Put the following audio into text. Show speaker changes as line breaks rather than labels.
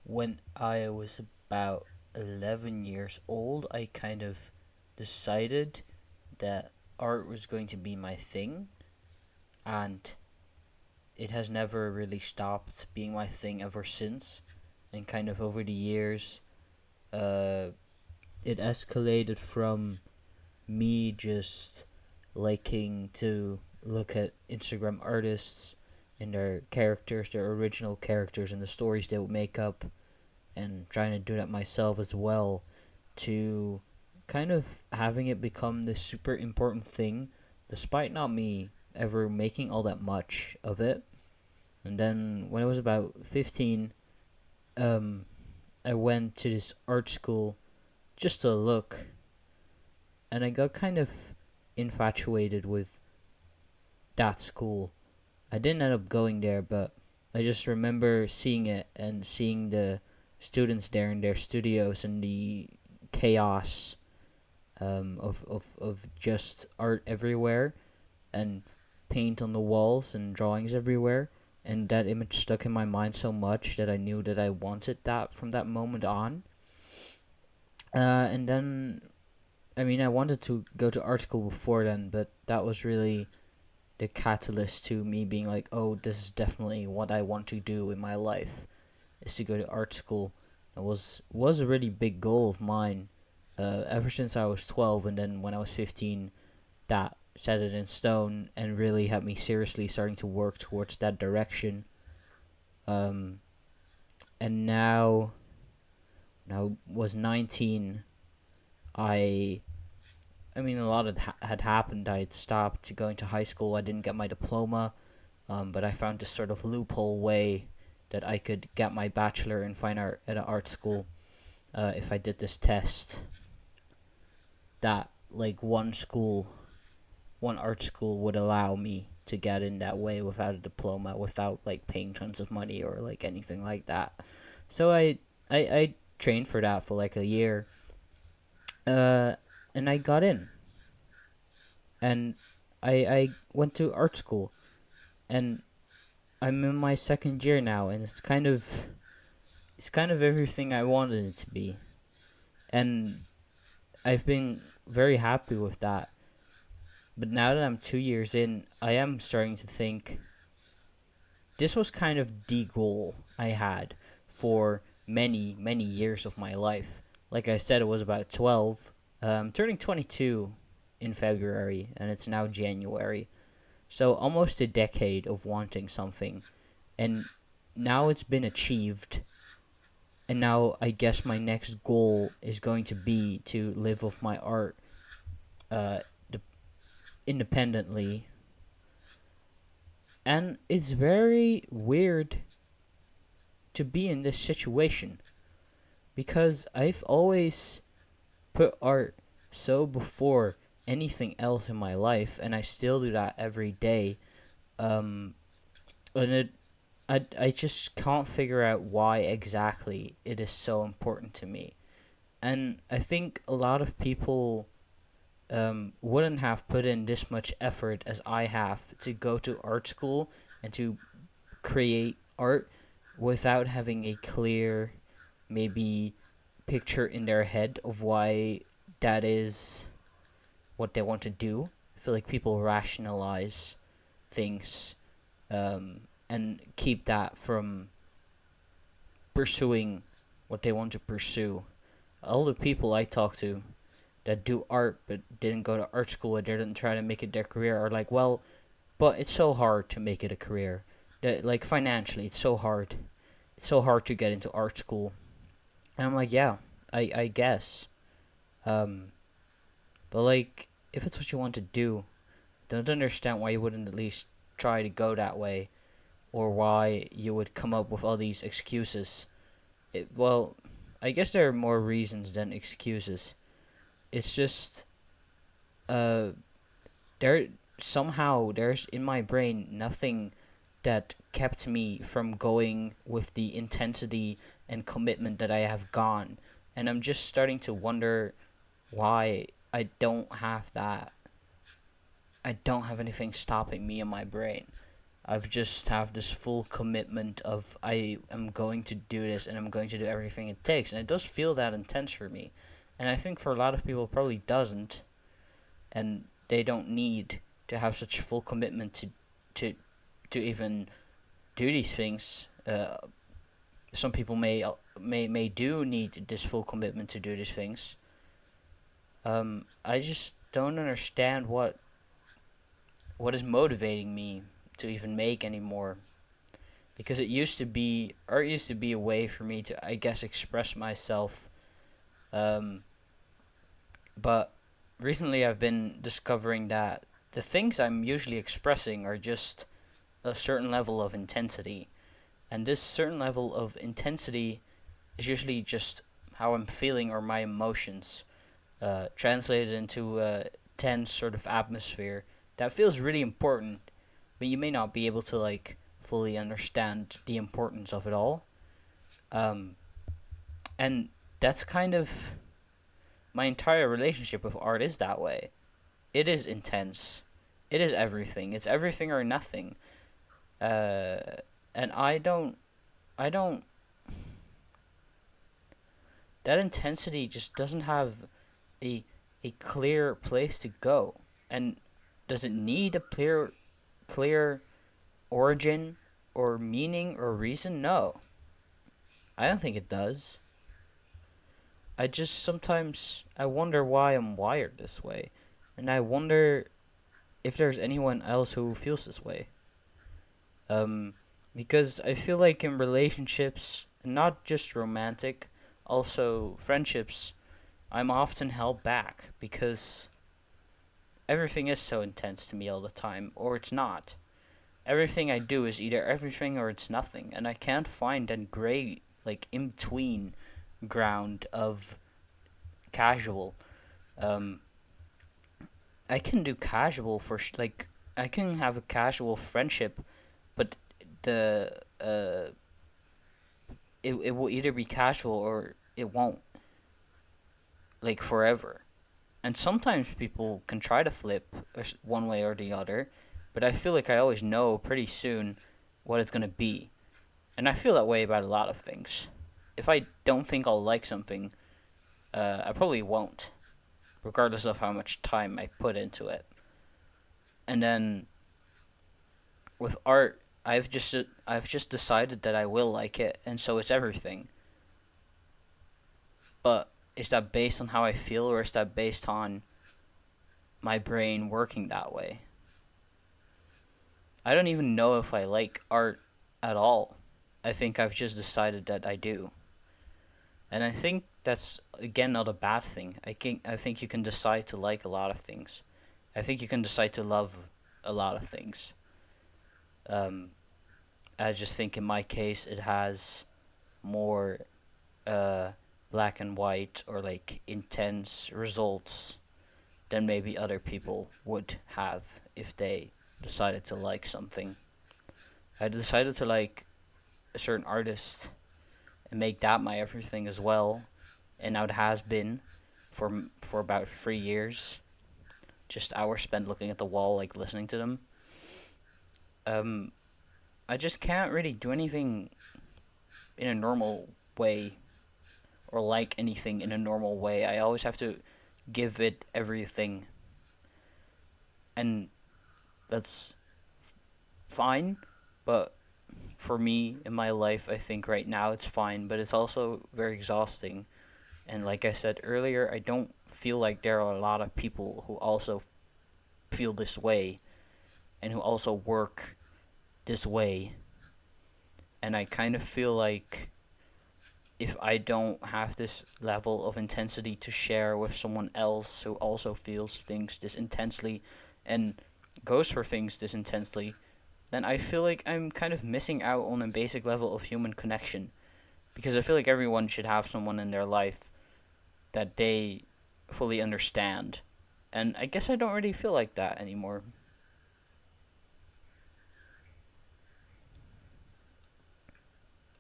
When I was about 11 years old, I kind of decided that art was going to be my thing, and it has never really stopped being my thing ever since. And kind of over the years, uh, it escalated from me just liking to look at Instagram artists and their characters, their original characters, and the stories they would make up, and trying to do that myself as well, to kind of having it become this super important thing, despite not me ever making all that much of it. And then when I was about 15, um, I went to this art school just to look, and I got kind of infatuated with that school. I didn't end up going there, but I just remember seeing it and seeing the students there in their studios and the chaos of just art everywhere and paint on the walls and drawings everywhere. And that image stuck in my mind so much that I knew that I wanted that from that moment on. And then, I mean, I wanted to go to art school before then, but that was really the catalyst to me being like, oh, this is definitely what I want to do in my life, is to go to art school. It was a really big goal of mine, ever since I was 12, and then when I was 15, that set it in stone and really had me seriously starting to work towards that direction. Um, and now was 19. I I mean, a lot had happened. I had stopped going to high school. I didn't get my diploma, but I found this sort of loophole way that I could get my bachelor in fine art at an art school, if I did this test. That like one art school would allow me to get in that way without a diploma, without like paying tons of money or like anything like that. So I trained for that for like a year, uh, and I got in, and I went to art school, and I'm in my second year now, and it's kind of everything I wanted it to be, and I've been very happy with that. But now that I'm 2 years in, I am starting to think this was kind of the goal I had for many years of my life. Like I said, it was about 12. Turning 22 in February, and it's now January. So almost a decade of wanting something, and now it's been achieved. And now I guess my next goal is going to be to live off my art, uh, independently. And it's very weird to be in this situation because I've always put art so before anything else in my life, and I still do that every day. Um, and I just can't figure out why exactly it is so important to me. And I think a lot of people wouldn't have put in this much effort as I have to go to art school and to create art without having a clear, maybe, picture in their head of why that is what they want to do. I feel like people rationalize things, and keep that from pursuing what they want to pursue. All the people I talk to that do art but didn't go to art school or didn't try to make it their career are like, well, but it's so hard to make it a career. That, like, financially, it's so hard. It's so hard to get into art school. And I'm like, yeah, I guess. Um, but like, if it's what you want to do, don't understand why you wouldn't at least try to go that way, or why you would come up with all these excuses. Well, I guess there are more reasons than excuses. It's just, uh, there somehow there's in my brain nothing that kept me from going with the intensity and commitment that I have gone, and I'm just starting to wonder why I don't have that. I don't have anything stopping me in my brain. I've just have this full commitment of I am going to do this and I'm going to do everything it takes, and it does feel that intense for me. And I think for a lot of people it probably doesn't, and they don't need to have such full commitment to to even do these things. Some people may do need this full commitment to do these things. I just don't understand what is motivating me to even make anymore, because art used to be a way for me to, I guess, express myself. Um, but recently I've been discovering that the things I'm usually expressing are just a certain level of intensity, and this certain level of intensity is usually just how I'm feeling or my emotions, translated into a tense sort of atmosphere that feels really important, but you may not be able to like fully understand the importance of it all. Um, and that's kind of my entire relationship with art is that way. It is intense. It is everything. It's everything or nothing. Uh, and I don't. That intensity just doesn't have a a clear place to go. And does it need a clear origin or meaning or reason? No, I don't think it does. I just sometimes I wonder why I'm wired this way, and I wonder if there's anyone else who feels this way. Um, because I feel like in relationships, not just romantic, also friendships, I'm often held back because everything is so intense to me all the time, or it's not. Everything I do is either everything or it's nothing, and I can't find that gray, like, in between ground of casual. Um, I can do casual like, I can have a casual friendship, but the it will either be casual or it won't, like, forever. And sometimes people can try to flip one way or the other, but I feel like I always know pretty soon what it's gonna be. And I feel that way about a lot of things. If I don't think I'll like something, I probably won't, regardless of how much time I put into it. And then with art, I've just decided that I will like it, and so it's everything. But is that based on how I feel, or is that based on my brain working that way? I don't even know if I like art at all. I think I've just decided that I do. And I think that's again not a bad thing. I think you can decide to like a lot of things. I think you can decide to love a lot of things. Um, I just think in my case it has more uh, black and white or like intense results than maybe other people would have if they decided to like something. I decided to like a certain artist and make that my everything as well, and now it has been for about 3 years. Just hours spent looking at the wall, like listening to them. Um, I just can't really do anything in a normal way or like anything in a normal way. I always have to give it everything, and that's fine. But for me in my life, I think right now it's fine, but it's also very exhausting. And like I said earlier, I don't feel like there are a lot of people who also feel this way and who also work this way. And I kind of feel like if I don't have this level of intensity to share with someone else who also feels things this intensely and goes for things this intensely, then I feel like I'm kind of missing out on a basic level of human connection. Because I feel like everyone should have someone in their life that they fully understand. And I guess I don't really feel like that anymore.